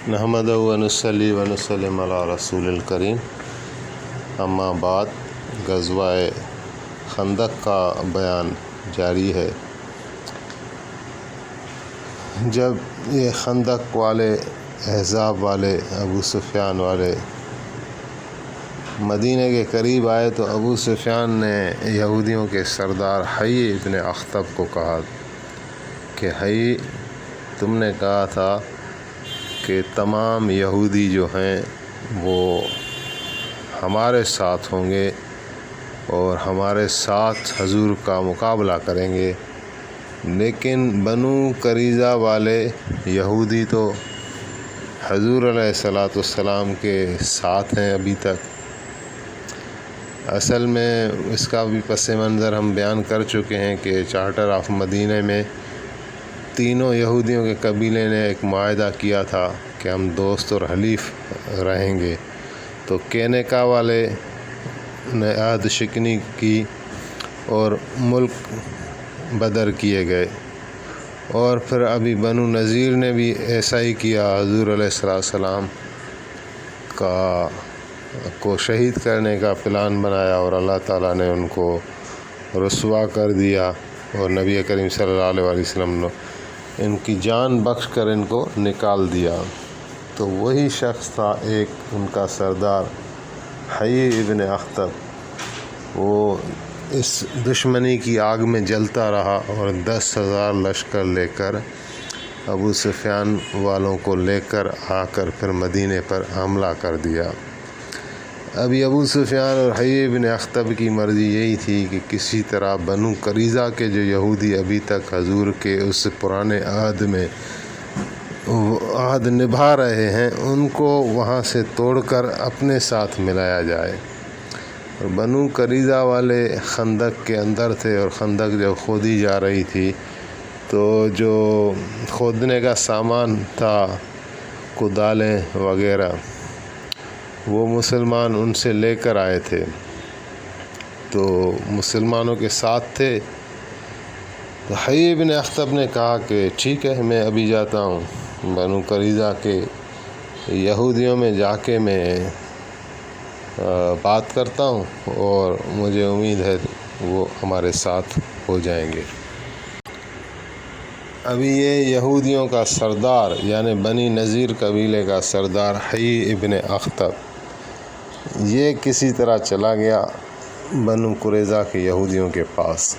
نحمدہ و نصلی و نسلم علی رسول الکریم، اما بعد، غزوہ خندق کا بیان جاری ہے۔ جب یہ خندق والے، احزاب والے، ابو سفیان والے مدینہ کے قریب آئے تو ابو سفیان نے یہودیوں کے سردار حیی ابن اخطب کو کہا کہ حیی، تم نے کہا تھا کہ تمام یہودی جو ہیں وہ ہمارے ساتھ ہوں گے اور ہمارے ساتھ حضور کا مقابلہ کریں گے، لیکن بنو قریظہ والے یہودی تو حضور علیہ السلام کے ساتھ ہیں ابھی تک۔ اصل میں اس کا بھی پس منظر ہم بیان کر چکے ہیں کہ چارٹر آف مدینہ میں تینوں یہودیوں کے قبیلے نے ایک معاہدہ کیا تھا کہ ہم دوست اور حلیف رہیں گے، تو کینیکا والے نے عہد شکنی کی اور ملک بدر کیے گئے، اور پھر ابھی بنو نذیر نے بھی ایسا ہی کیا، حضور علیہ السلام کو شہید کرنے کا پلان بنایا اور اللہ تعالیٰ نے ان کو رسوا کر دیا، اور نبی کریم صلی اللہ علیہ وسلم نے ان کی جان بخش کر ان کو نکال دیا۔ تو وہی شخص تھا ایک ان کا سردار حیی ابن اخطب، وہ اس دشمنی کی آگ میں جلتا رہا اور 10,000 لشکر لے کر ابو سفیان والوں کو لے کر آ کر پھر مدینے پر حملہ کر دیا۔ ابھی ابو سفیان اور حیی ابن اخطب کی مرضی یہی تھی کہ کسی طرح بنو قریظہ کے جو یہودی ابھی تک حضور کے اس پرانے عہد میں عہد نبھا رہے ہیں، ان کو وہاں سے توڑ کر اپنے ساتھ ملایا جائے۔ اور بنو قریظہ والے خندق کے اندر تھے، اور خندق جب کھودی جا رہی تھی تو جو کھودنے کا سامان تھا، کدالیں وغیرہ، وہ مسلمان ان سے لے کر آئے تھے، تو مسلمانوں کے ساتھ تھے۔ تو حیی ابن اخطب نے کہا کہ ٹھیک ہے، میں ابھی جاتا ہوں بنو قریظہ کے یہودیوں میں جا کے میں بات کرتا ہوں، اور مجھے امید ہے وہ ہمارے ساتھ ہو جائیں گے۔ ابھی یہ یہودیوں کا سردار یعنی بنی نذیر قبیلے کا سردار حیی ابن اخطب یہ کسی طرح چلا گیا بنو قریظہ کے یہودیوں کے پاس،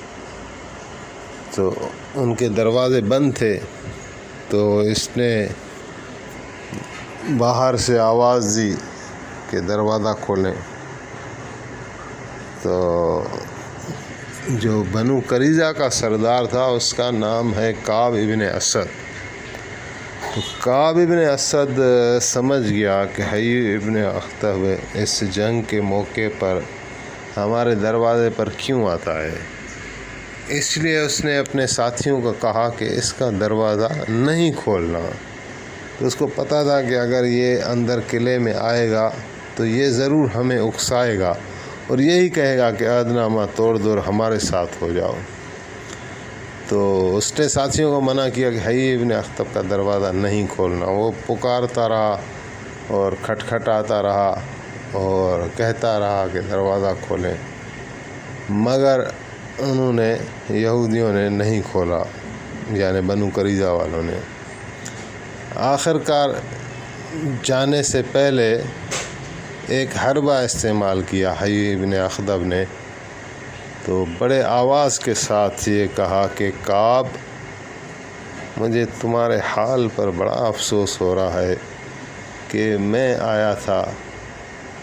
تو ان کے دروازے بند تھے، تو اس نے باہر سے آواز دی کہ دروازہ کھولیں۔ تو جو بنو قریظہ کا سردار تھا اس کا نام ہے کعب ابن اسد۔ تو کعب ابن اسد سمجھ گیا کہ حیی ابن اخطب اس جنگ کے موقع پر ہمارے دروازے پر کیوں آتا ہے، اس لیے اس نے اپنے ساتھیوں کو کہا کہ اس کا دروازہ نہیں کھولنا۔ تو اس کو پتہ تھا کہ اگر یہ اندر قلعے میں آئے گا تو یہ ضرور ہمیں اکسائے گا اور یہی کہے گا کہ عہد نامہ توڑ دو اور ہمارے ساتھ ہو جاؤ۔ تو اس نے ساتھیوں کو منع کیا کہ حیی ابن اخطب کا دروازہ نہیں کھولنا۔ وہ پکارتا رہا اور کھٹکھٹاتا رہا اور کہتا رہا کہ دروازہ کھولیں، مگر انہوں نے، یہودیوں نے نہیں کھولا، یعنی بنو قریظہ والوں نے۔ آخر کار جانے سے پہلے ایک حربہ استعمال کیا حیی ابن اخطب نے، تو بڑے آواز کے ساتھ یہ کہا کہ کعب، مجھے تمہارے حال پر بڑا افسوس ہو رہا ہے کہ میں آیا تھا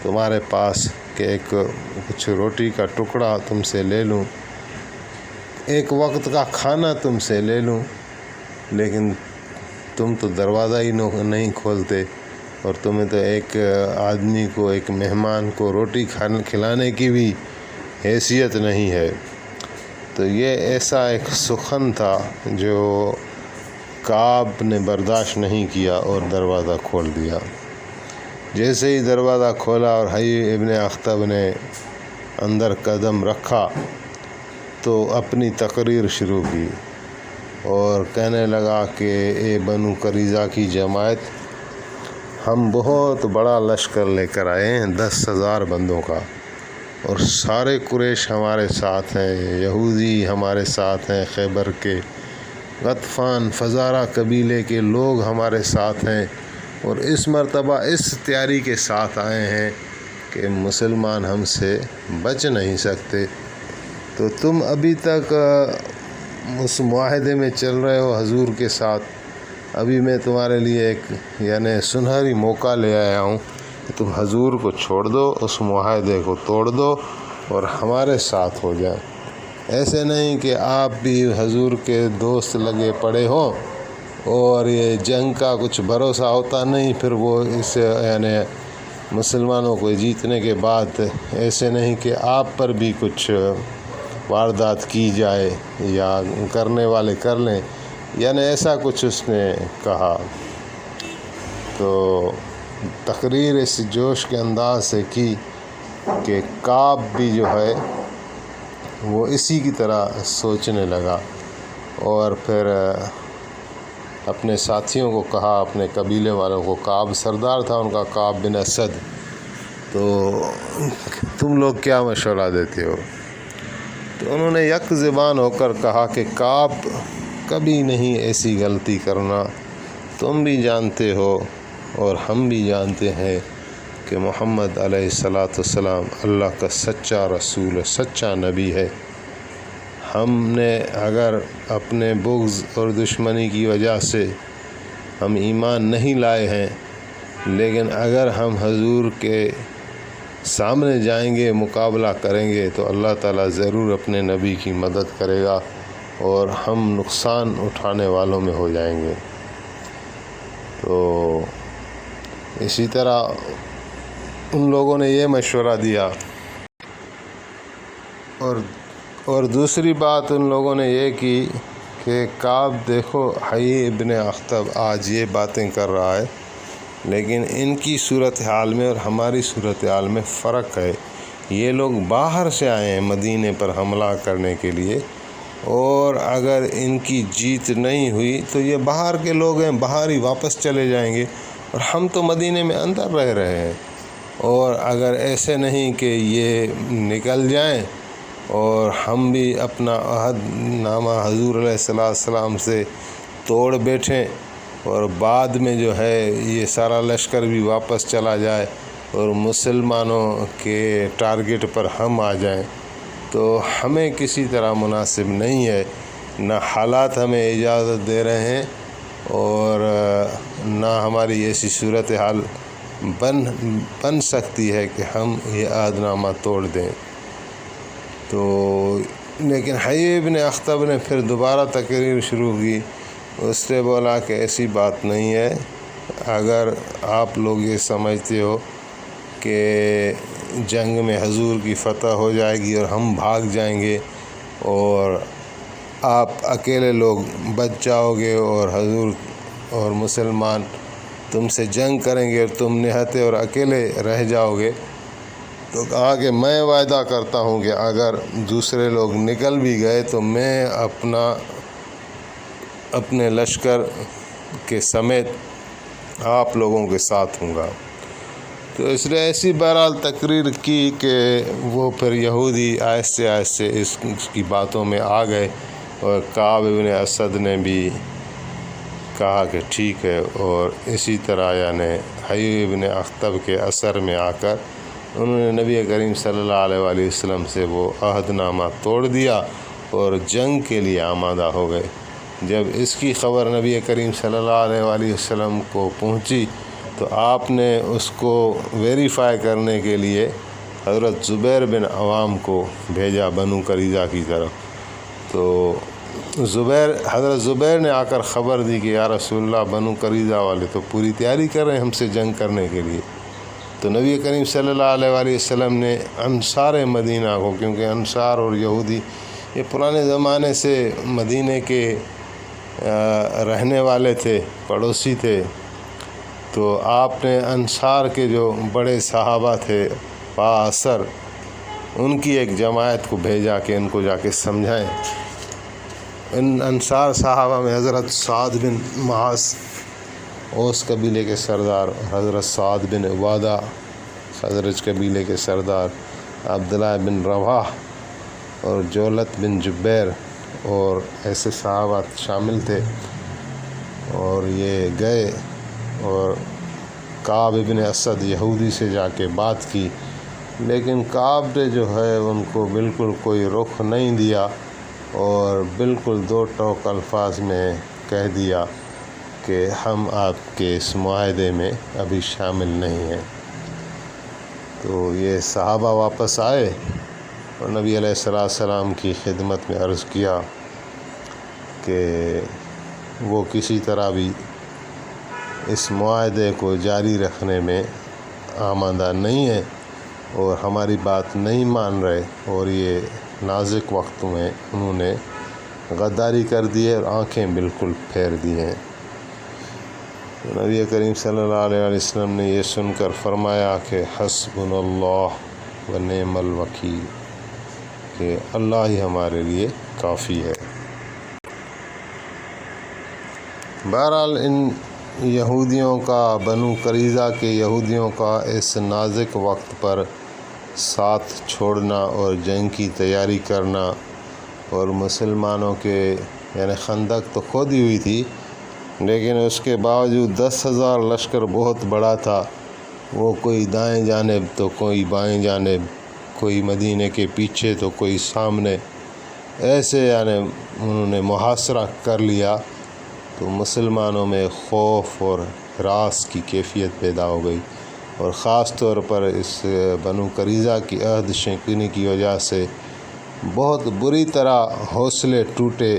تمہارے پاس کہ کچھ روٹی کا ٹکڑا تم سے لے لوں، ایک وقت کا کھانا تم سے لے لوں، لیکن تم تو دروازہ ہی نہیں کھولتے، اور تمہیں تو ایک آدمی کو، ایک مہمان کو روٹی کھلانے کی بھی حیثیت نہیں ہے۔ تو یہ ایسا ایک سخن تھا جو کعب نے برداشت نہیں کیا اور دروازہ کھول دیا۔ جیسے ہی دروازہ کھولا اور حیی ابن اخطب نے اندر قدم رکھا تو اپنی تقریر شروع کی اور کہنے لگا کہ اے بنو قریظہ کی جماعت، ہم بہت بڑا لشکر لے کر آئے ہیں 10,000 بندوں کا، اور سارے قریش ہمارے ساتھ ہیں، یہودی ہمارے ساتھ ہیں، خیبر کے غطفان فزارہ قبیلے کے لوگ ہمارے ساتھ ہیں، اور اس مرتبہ اس تیاری کے ساتھ آئے ہیں کہ مسلمان ہم سے بچ نہیں سکتے۔ تو تم ابھی تک اس معاہدے میں چل رہے ہو حضور کے ساتھ، ابھی میں تمہارے لیے ایک سنہری موقع لے آیا ہوں کہ تم حضور کو چھوڑ دو، اس معاہدے کو توڑ دو اور ہمارے ساتھ ہو جائے۔ ایسے نہیں کہ آپ بھی حضور کے دوست لگے پڑے ہوں، اور یہ جنگ کا کچھ بھروسہ ہوتا نہیں، پھر وہ اس مسلمانوں کو جیتنے کے بعد ایسے نہیں کہ آپ پر بھی کچھ واردات کی جائے یا کرنے والے کر لیں، ایسا کچھ اس نے کہا۔ تو تقریر اس جوش کے انداز سے کی کہ کعب بھی جو ہے وہ اسی کی طرح سوچنے لگا، اور پھر اپنے ساتھیوں کو کہا، اپنے قبیلے والوں کو، کعب سردار تھا ان کا، کعب بن اسد، تو تم لوگ کیا مشورہ دیتے ہو؟ تو انہوں نے یک زبان ہو کر کہا کہ کعب کبھی نہیں ایسی غلطی کرنا، تم بھی جانتے ہو اور ہم بھی جانتے ہیں کہ محمد علیہ السلام اللہ کا سچا رسول، سچا نبی ہے۔ ہم نے اگر اپنے بغض اور دشمنی کی وجہ سے ہم ایمان نہیں لائے ہیں، لیکن اگر ہم حضور کے سامنے جائیں گے، مقابلہ کریں گے، تو اللہ تعالیٰ ضرور اپنے نبی کی مدد کرے گا اور ہم نقصان اٹھانے والوں میں ہو جائیں گے۔ تو اسی طرح ان لوگوں نے یہ مشورہ دیا، اور دوسری بات ان لوگوں نے یہ کی کہ کعب دیکھو، حیی ابن اخطب آج یہ باتیں کر رہا ہے، لیکن ان کی صورتحال میں اور ہماری صورتحال میں فرق ہے۔ یہ لوگ باہر سے آئے ہیں مدینے پر حملہ کرنے کے لیے، اور اگر ان کی جیت نہیں ہوئی تو یہ باہر کے لوگ ہیں، باہر ہی واپس چلے جائیں گے، اور ہم تو مدینے میں اندر رہ رہے ہیں۔ اور اگر ایسے نہیں کہ یہ نکل جائیں اور ہم بھی اپنا عہد نامہ حضور علیہ السلام سے توڑ بیٹھیں، اور بعد میں جو ہے یہ سارا لشکر بھی واپس چلا جائے اور مسلمانوں کے ٹارگٹ پر ہم آ جائیں، تو ہمیں کسی طرح مناسب نہیں ہے، نہ حالات ہمیں اجازت دے رہے ہیں، اور نہ ہماری ایسی صورتحال بن سکتی ہے کہ ہم یہ عہد نامہ توڑ دیں۔ تو لیکن حیی ابن اخطب نے پھر دوبارہ تقریر شروع کی، اس نے بولا کہ ایسی بات نہیں ہے، اگر آپ لوگ یہ سمجھتے ہو کہ جنگ میں حضور کی فتح ہو جائے گی اور ہم بھاگ جائیں گے اور آپ اکیلے لوگ بچ جاؤ گے، اور حضور اور مسلمان تم سے جنگ کریں گے اور تم نہتے اور اکیلے رہ جاؤ گے، تو کہا کہ میں وعدہ کرتا ہوں کہ اگر دوسرے لوگ نکل بھی گئے تو میں اپنے لشکر کے سمیت آپ لوگوں کے ساتھ ہوں گا۔ تو اس نے ایسی بہرحال تقریر کی کہ وہ پھر یہودی آہستہ آہستہ اس کی باتوں میں آ گئے، اور کعب ابن اسد نے بھی کہا کہ ٹھیک ہے، اور اسی طرح حیی ابن اخطب کے اثر میں آ کر انہوں نے نبی کریم صلی اللہ علیہ وسلم سے وہ عہد نامہ توڑ دیا اور جنگ کے لیے آمادہ ہو گئے۔ جب اس کی خبر نبی کریم صلی اللہ علیہ وسلم کو پہنچی تو آپ نے اس کو ویریفائی کرنے کے لیے حضرت زبیر بن عوام کو بھیجا بنو قریظہ کی طرف۔ تو حضرت زبیر نے آ کر خبر دی کہ یا رسول اللہ، بنو قریظہ والے تو پوری تیاری کر رہے ہیں ہم سے جنگ کرنے کے لیے۔ تو نبی کریم صلی اللہ علیہ وسلم نے انصار مدینہ کو، کیونکہ انصار اور یہودی یہ پرانے زمانے سے مدینے کے رہنے والے تھے، پڑوسی تھے، تو آپ نے انصار کے جو بڑے صحابہ تھے با اثر، ان کی ایک جماعت کو بھیجا کہ ان کو جا کے سمجھائیں۔ ان انصار صحابہ میں حضرت سعد بن معاذ اوس قبیلے کے سردار حضرت سعد بن عبادہ، خزرج قبیلے کے سردار عبداللہ بن رواح اور جولت بن جبیر اور ایسے صحابہ شامل تھے، اور یہ گئے اور کعب ابن اسد یہودی سے جا کے بات کی، لیکن کعب نے جو ہے ان کو بالکل کوئی رخ نہیں دیا اور بالکل دو ٹوک الفاظ میں کہہ دیا کہ ہم آپ کے اس معاہدے میں ابھی شامل نہیں ہیں۔ تو یہ صحابہ واپس آئے اور نبی علیہ السلام کی خدمت میں عرض کیا کہ وہ کسی طرح بھی اس معاہدے کو جاری رکھنے میں آمادہ نہیں ہے اور ہماری بات نہیں مان رہے، اور یہ نازک وقت میں انہوں نے غداری کر دی ہے اور آنکھیں بالکل پھیر دی ہیں۔ تو نبی کریم صلی اللہ علیہ وسلم نے یہ سن کر فرمایا کہ حسبنا اللہ و نعم الوکیل، کہ اللہ ہی ہمارے لیے کافی ہے۔ بہرحال ان یہودیوں کا، بنو قریظہ کے یہودیوں کا اس نازک وقت پر ساتھ چھوڑنا اور جنگ کی تیاری کرنا، اور مسلمانوں کے یعنی خندق تو کھودی ہوئی تھی لیکن اس کے باوجود 10,000 لشکر بہت بڑا تھا، وہ کوئی دائیں جانب تو کوئی بائیں جانب، کوئی مدینے کے پیچھے تو کوئی سامنے، ایسے یعنی انہوں نے محاصرہ کر لیا، تو مسلمانوں میں خوف اور ہراس کی کیفیت پیدا ہو گئی، اور خاص طور پر اس بنو قریظہ کی عہد شکنی کی وجہ سے بہت بری طرح حوصلے ٹوٹے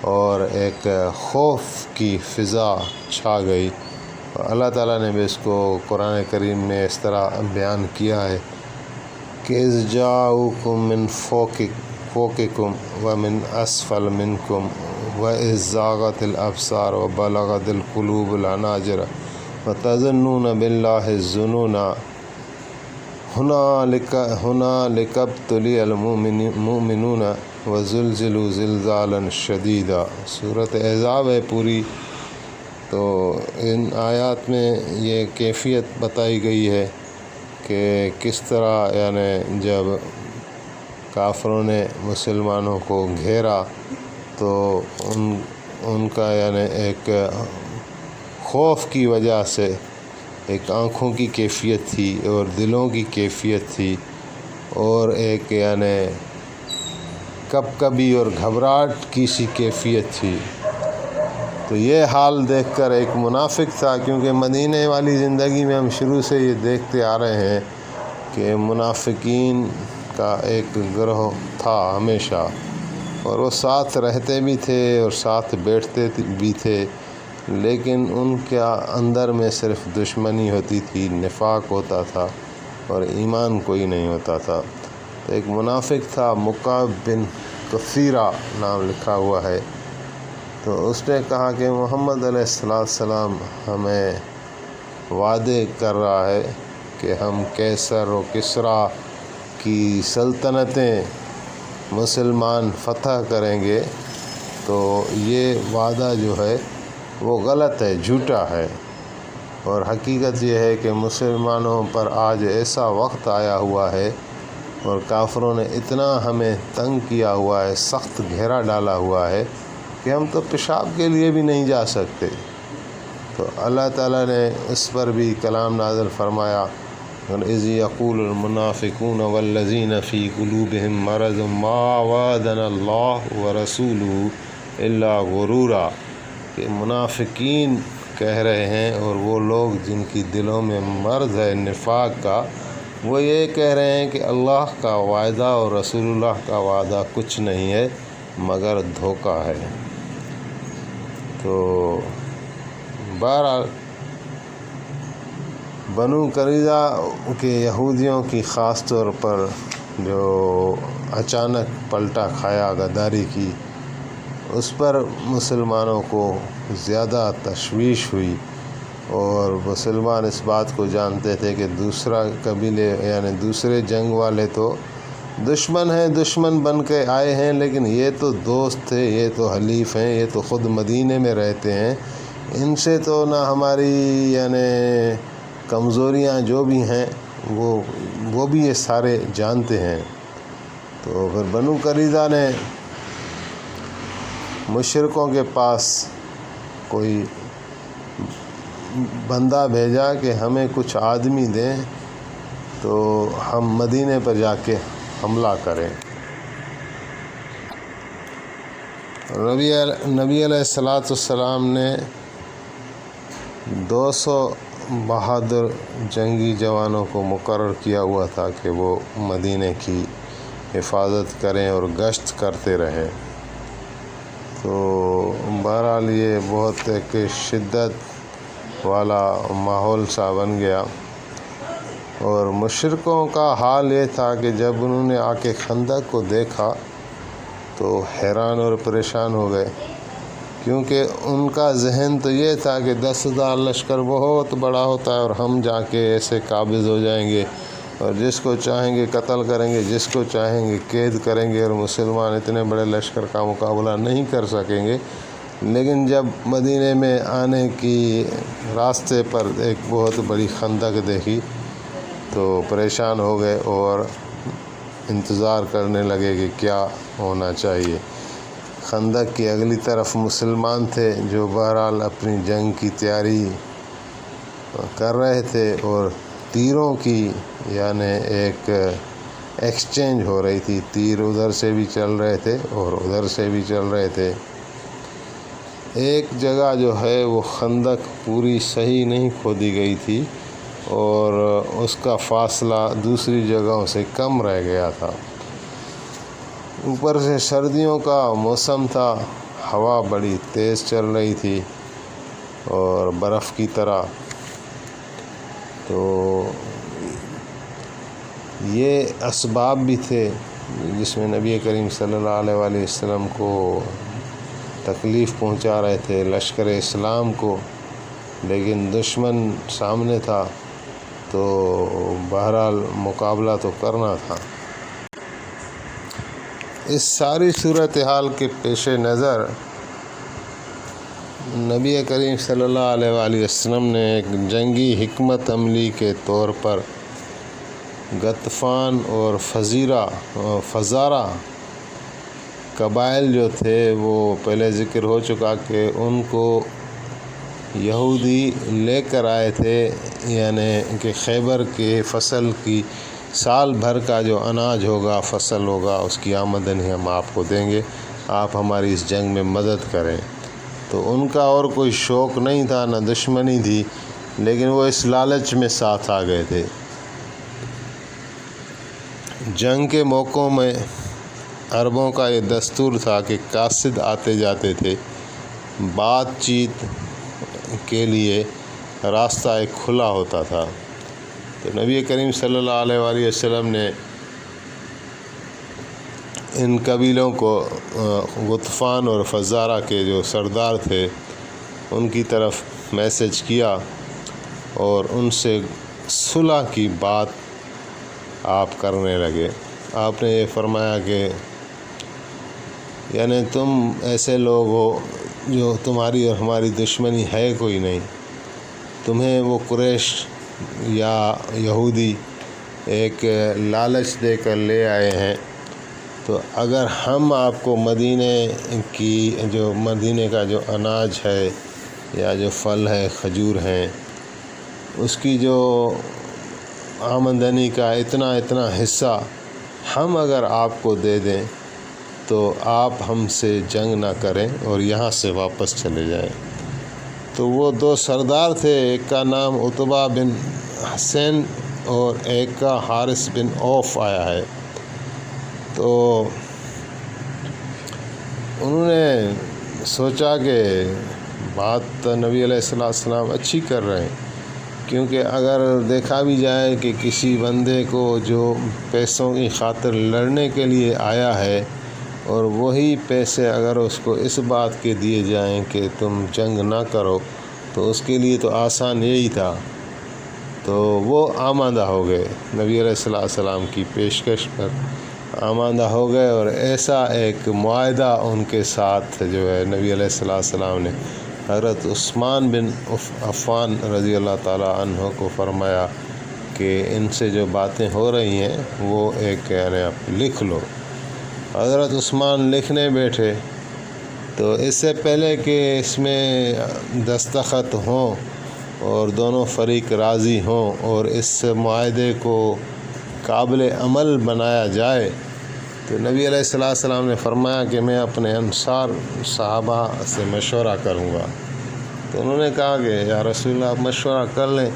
اور ایک خوف کی فضا چھا گئی۔ اللہ تعالیٰ نے بھی اس کو قرآن کریم میں اس طرح بیان کیا ہے کہ اذ جاؤکم من فوقکم ومن اسفل منکم وَإِذْ زَاغَتِ الْأَبْصَارُ وَبَلَغَتِ الْقُلُوبُ الْحَنَاجِرَ وَتَظُنُّونَ بِاللَّهِ الظُّنُونَ هُنَالِكَ ابْتُلِيَ الْمُؤْمِنُونَ وَزُلْزِلُوا زِلْزَالًا شَدِيدًا۔ سورۃ احزاب ہے پوری، تو ان آیات میں یہ کیفیت بتائی گئی ہے کہ کس طرح یعنی جب کافروں نے مسلمانوں کو گھیرا تو ان کا یعنی ایک خوف کی وجہ سے ایک آنکھوں کی کیفیت تھی اور دلوں کی کیفیت تھی، اور ایک یعنی کبھی اور گھبراہٹ کی سی کیفیت تھی۔ تو یہ حال دیکھ کر ایک منافق تھا، کیونکہ مدینے والی زندگی میں ہم شروع سے یہ دیکھتے آ رہے ہیں کہ منافقین کا ایک گروہ تھا ہمیشہ، اور وہ ساتھ رہتے بھی تھے اور ساتھ بیٹھتے بھی تھے، لیکن ان کے اندر میں صرف دشمنی ہوتی تھی، نفاق ہوتا تھا اور ایمان کوئی نہیں ہوتا تھا۔ تو ایک منافق تھا، مکعب بن کثیرہ نام لکھا ہوا ہے، تو اس نے کہا کہ محمد علیہ السلام ہمیں وعدے کر رہا ہے کہ ہم کیسر و کسریٰ کی سلطنتیں مسلمان فتح کریں گے، تو یہ وعدہ جو ہے وہ غلط ہے، جھوٹا ہے، اور حقیقت یہ ہے کہ مسلمانوں پر آج ایسا وقت آیا ہوا ہے اور کافروں نے اتنا ہمیں تنگ کیا ہوا ہے، سخت گھیرا ڈالا ہوا ہے کہ ہم تو پیشاب کے لیے بھی نہیں جا سکتے۔ تو اللہ تعالیٰ نے اس پر بھی کلام نازل فرمایا، اذ یقول المنافقون والذین فی قلوبہم مرض ما وعدنا اللہ ورسولہ الا غرورا، کہ منافقین کہہ رہے ہیں، اور وہ لوگ جن کی دلوں میں مرض ہے نفاق کا، وہ یہ کہہ رہے ہیں کہ اللہ کا وعدہ اور رسول اللہ کا وعدہ کچھ نہیں ہے مگر دھوکہ ہے۔ تو بہرحال بنو قریظہ کے یہودیوں کی خاص طور پر جو اچانک پلٹا کھایا، غداری کی، اس پر مسلمانوں کو زیادہ تشویش ہوئی، اور مسلمان اس بات کو جانتے تھے کہ دوسرا قبیلے یعنی دوسرے جنگ والے تو دشمن ہیں، دشمن بن کے آئے ہیں، لیکن یہ تو دوست تھے، یہ تو حلیف ہیں، یہ تو خود مدینے میں رہتے ہیں، ان سے تو نہ ہماری یعنی کمزوریاں جو بھی ہیں وہ بھی یہ سارے جانتے ہیں۔ تو پھر بنو قریظہ نے مشرکوں کے پاس کوئی بندہ بھیجا کہ ہمیں کچھ آدمی دیں تو ہم مدینے پر جا کے حملہ کریں۔ نبی علیہ السلام نے 200 بہادر جنگی جوانوں کو مقرر کیا ہوا تھا کہ وہ مدینے کی حفاظت کریں اور گشت کرتے رہیں۔ تو بہرحال یہ بہت ایک شدت والا ماحول سا بن گیا، اور مشرکوں کا حال یہ تھا کہ جب انہوں نے آ کے خندق کو دیکھا تو حیران اور پریشان ہو گئے، کیونکہ ان کا ذہن تو یہ تھا کہ 10,000 لشکر بہت بڑا ہوتا ہے اور ہم جا کے ایسے قابض ہو جائیں گے اور جس کو چاہیں گے قتل کریں گے، جس کو چاہیں گے قید کریں گے، اور مسلمان اتنے بڑے لشکر کا مقابلہ نہیں کر سکیں گے۔ لیکن جب مدینے میں آنے کی راستے پر ایک بہت بڑی خندق دیکھی تو پریشان ہو گئے اور انتظار کرنے لگے کہ کیا ہونا چاہیے۔ خندق کی اگلی طرف مسلمان تھے جو بہرحال اپنی جنگ کی تیاری کر رہے تھے، اور تیروں کی یعنی ایک ایکسچینج ہو رہی تھی، تیر ادھر سے بھی چل رہے تھے اور ادھر سے بھی چل رہے تھے۔ ایک جگہ جو ہے وہ خندق پوری صحیح نہیں کھودی گئی تھی اور اس کا فاصلہ دوسری جگہوں سے کم رہ گیا تھا۔ اوپر سے سردیوں کا موسم تھا، ہوا بڑی تیز چل رہی تھی اور برف کی طرح۔ تو یہ اسباب بھی تھے جس میں نبی کریم صلی اللہ علیہ وآلہ وسلم کو تکلیف پہنچا رہے تھے، لشکر اسلام کو، لیکن دشمن سامنے تھا تو بہرحال مقابلہ تو کرنا تھا۔ اس ساری صورتحال کے پیش نظر نبی کریم صلی اللہ علیہ وآلہ وسلم نے ایک جنگی حکمت عملی کے طور پر غطفان اور فزارہ قبائل جو تھے، وہ پہلے ذکر ہو چکا کہ ان کو یہودی لے کر آئے تھے، یعنی کہ خیبر کے فصل کی سال بھر کا جو اناج ہوگا، فصل ہوگا، اس کی آمدنی ہم آپ کو دیں گے، آپ ہماری اس جنگ میں مدد کریں۔ تو ان کا اور کوئی شوق نہیں تھا، نہ دشمنی تھی، لیکن وہ اس لالچ میں ساتھ آ گئے تھے۔ جنگ کے موقعوں میں عربوں کا یہ دستور تھا کہ قاصد آتے جاتے تھے، بات چیت کے لیے راستہ ایک کھلا ہوتا تھا۔ تو نبی کریم صلی اللہ علیہ وآلہ وسلم نے ان قبیلوں کو، غطفان اور فزارہ کے جو سردار تھے، ان کی طرف میسج کیا اور ان سے صلح کی بات آپ کرنے لگے۔ آپ نے یہ فرمایا کہ یعنی تم ایسے لوگ ہو جو تمہاری اور ہماری دشمنی ہے کوئی نہیں، تمہیں وہ قریش یا یہودی ایک لالچ دے کر لے آئے ہیں، تو اگر ہم آپ کو مدینے کا جو اناج ہے یا جو پھل ہے، کھجور ہیں، اس کی جو آمدنی کا اتنا حصہ ہم اگر آپ کو دے دیں تو آپ ہم سے جنگ نہ کریں اور یہاں سے واپس چلے جائیں۔ تو وہ دو سردار تھے، ایک کا نام عتبہ بن حسین اور ایک کا حارث بن عوف آیا ہے۔ تو انہوں نے سوچا کہ بات نبی علیہ السلام اچھی کر رہے ہیں، کیونکہ اگر دیکھا بھی جائے کہ کسی بندے کو جو پیسوں کی خاطر لڑنے کے لیے آیا ہے اور وہی پیسے اگر اس کو اس بات کے دیے جائیں کہ تم جنگ نہ کرو، تو اس کے لیے تو آسان یہی تھا۔ تو وہ آمادہ ہو گئے، نبی علیہ السلام کی پیشکش پر آمادہ ہو گئے، اور ایسا ایک معاہدہ ان کے ساتھ جو ہے نبی علیہ السلام نے حضرت عثمان بن عفان رضی اللہ تعالیٰ عنہ کو فرمایا کہ ان سے جو باتیں ہو رہی ہیں وہ ایک یعنی آپ لکھ لو۔ حضرت عثمان لکھنے بیٹھے تو اس سے پہلے کہ اس میں دستخط ہوں اور دونوں فریق راضی ہوں اور اس معاہدے کو قابل عمل بنایا جائے، تو نبی علیہ السلام نے فرمایا کہ میں اپنے انصار صحابہ سے مشورہ کروں گا۔ تو انہوں نے کہا کہ یا رسول اللہ آپ مشورہ کر لیں۔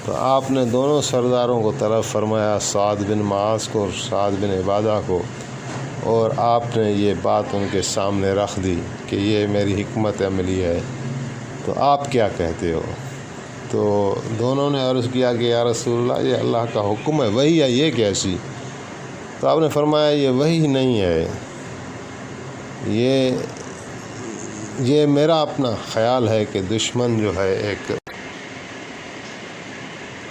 تو آپ نے دونوں سرداروں کو طلب فرمایا، سعد بن معاذ کو اور سعد بن عبادہ کو، اور آپ نے یہ بات ان کے سامنے رکھ دی کہ یہ میری حکمت عملی ہے، تو آپ کیا کہتے ہو؟ تو دونوں نے عرض کیا کہ یا رسول اللہ یہ اللہ کا حکم ہے، وحی ہے، یہ کیسی؟ تو آپ نے فرمایا یہ وحی نہیں ہے، یہ میرا اپنا خیال ہے کہ دشمن جو ہے ایک،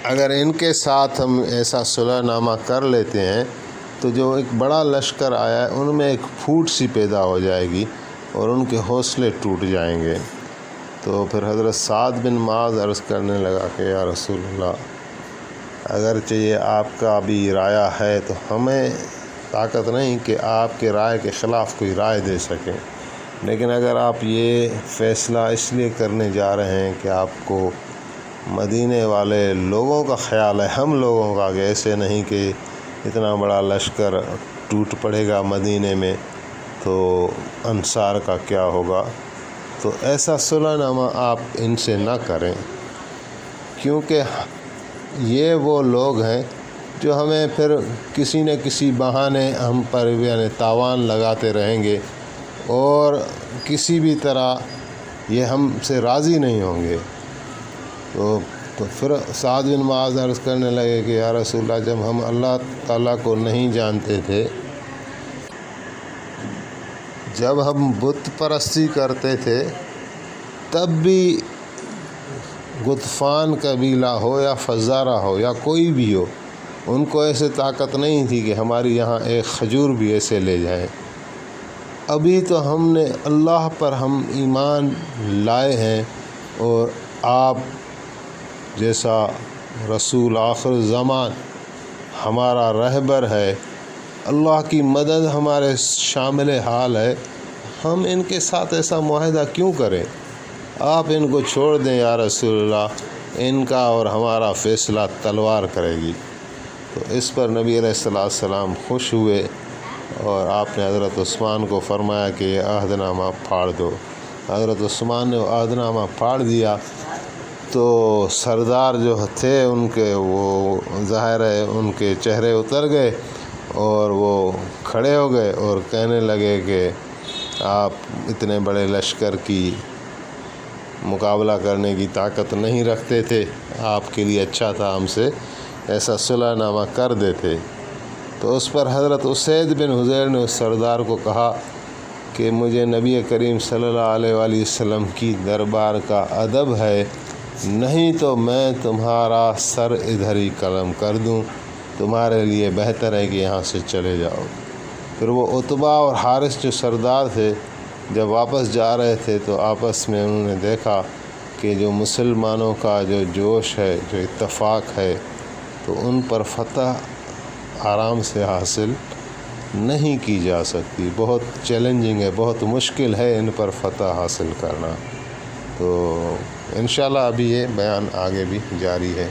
اگر ان کے ساتھ ہم ایسا صلح نامہ کر لیتے ہیں تو جو ایک بڑا لشکر آیا ہے ان میں ایک پھوٹ سی پیدا ہو جائے گی اور ان کے حوصلے ٹوٹ جائیں گے۔ تو پھر حضرت سعد بن معاذ عرض کرنے لگا کہ یا رسول اللہ اگرچہ یہ آپ کا بھی رائے ہے تو ہمیں طاقت نہیں کہ آپ کے رائے کے خلاف کوئی رائے دے سکیں، لیکن اگر آپ یہ فیصلہ اس لیے کرنے جا رہے ہیں کہ آپ کو مدینے والے لوگوں کا خیال ہے، ہم لوگوں کا، کہ ایسے نہیں کہ اتنا بڑا لشکر ٹوٹ پڑے گا مدینے میں تو انصار کا کیا ہوگا، تو ایسا صلح نامہ آپ ان سے نہ کریں، کیونکہ یہ وہ لوگ ہیں جو ہمیں پھر کسی نہ کسی بہانے ہم پر یعنی تاوان لگاتے رہیں گے اور کسی بھی طرح یہ ہم سے راضی نہیں ہوں گے۔ تو پھر سعد بن معاذ عرض کرنے لگے کہ یا رسول اللہ جب ہم اللہ تعالیٰ کو نہیں جانتے تھے، جب ہم بت پرستی کرتے تھے، تب بھی غطفان قبیلہ ہو یا فزارہ ہو یا کوئی بھی ہو، ان کو ایسے طاقت نہیں تھی کہ ہماری یہاں ایک کھجور بھی ایسے لے جائیں۔ ابھی تو ہم نے اللہ پر ہم ایمان لائے ہیں اور آپ جیسا رسول آخر زمان ہمارا رہبر ہے، اللہ کی مدد ہمارے شامل حال ہے، ہم ان کے ساتھ ایسا معاہدہ کیوں کریں؟ آپ ان کو چھوڑ دیں یا رسول اللہ، ان کا اور ہمارا فیصلہ تلوار کرے گی۔ تو اس پر نبی علیہ السلام خوش ہوئے اور آپ نے حضرت عثمان کو فرمایا کہ یہ عہد نامہ پھاڑ دو۔ حضرت عثمان نے وہ عہد نامہ پھاڑ دیا تو سردار جو تھے ان کے وہ ظاہر ہے ان کے چہرے اتر گئے اور وہ کھڑے ہو گئے اور کہنے لگے کہ آپ اتنے بڑے لشکر کی مقابلہ کرنے کی طاقت نہیں رکھتے تھے، آپ کے لیے اچھا تھا ہم سے ایسا صلح نامہ کر دیتے۔ تو اس پر حضرت اسید بن حضیر نے اس سردار کو کہا کہ مجھے نبی کریم صلی اللہ علیہ وآلہ وسلم کی دربار کا ادب ہے، نہیں تو میں تمہارا سر ادھر ہی قلم کر دوں، تمہارے لیے بہتر ہے کہ یہاں سے چلے جاؤ۔ پھر وہ عتبہ اور حارث جو سردار تھے جب واپس جا رہے تھے تو آپس میں انہوں نے دیکھا کہ جو مسلمانوں کا جو جوش ہے، جو اتفاق ہے، تو ان پر فتح آرام سے حاصل نہیں کی جا سکتی، بہت چیلنجنگ ہے، بہت مشکل ہے ان پر فتح حاصل کرنا۔ تو انشاءاللہ ابھی یہ بیان آگے بھی جاری ہے۔